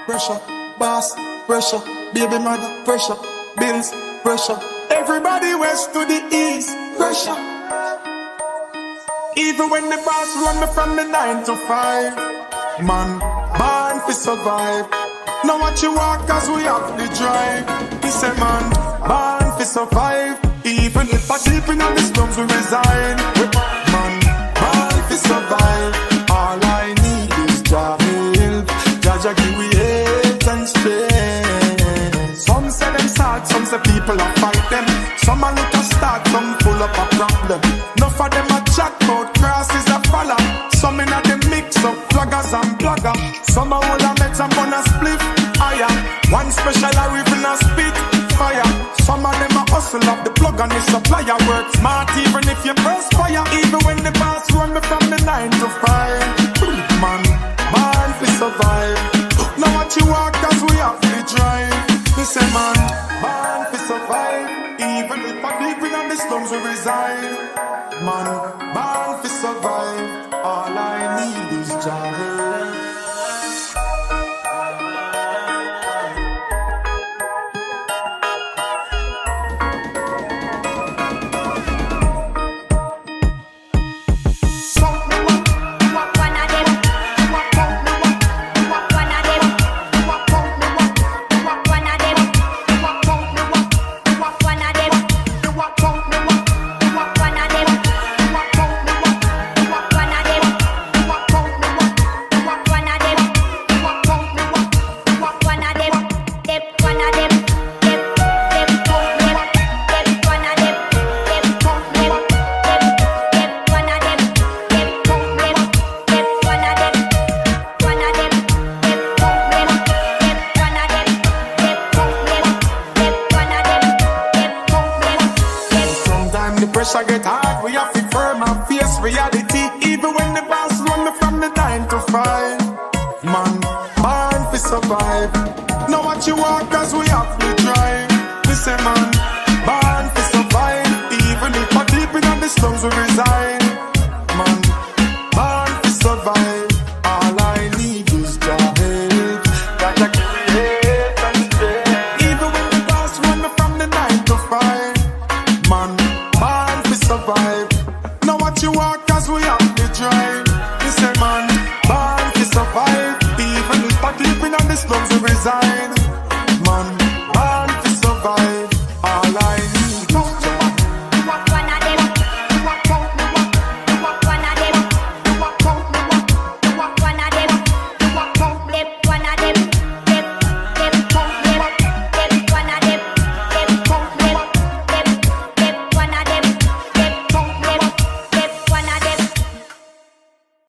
pressure, boss, pressure, baby mother, pressure, bills, pressure. Everybody west to the east, pressure. Even when the boss run me from the 9 to 5, man, born to survive. Now watch you walk as we have the drive. He say man, born to survive. Even if I sleep in the slums we reside. Man, born to survive. All I need is Jah help. Jah give we hate and strength. Some say them sad, some say people are fight them. Some a look a start, some full up a problem. Enough of them a chat about crosses a follow. Some in a them mix up pluggers and blogger. Some a hold a met and burn a split higher. One special a ribbon a spit fire. Some of them a hustle up the plug and the supplier. Work smart even if you perspire. Even when the boss run me from the 9 to 5. Man, born to survive. Now what you walk as we have to drive. He say man, born to survive. Even if I deep in the slums we reside. Man, born to survive. All I need is Jah. I get hard, we have to firm and face reality. Even when the boss run me from the 9 to 5. Man, born to survive. Now watch you walk as we have to drive. We say man, born to survive. Even if I deep in the slums we reside. Man, born to survive. All I need is Jah help. Gotta give me hate and strength. Even when the boss run me from the 9 to 5. Man, survive. Now watch you walk as we have to drive. We say man, born to survive. Even if I deep in the slums we reside.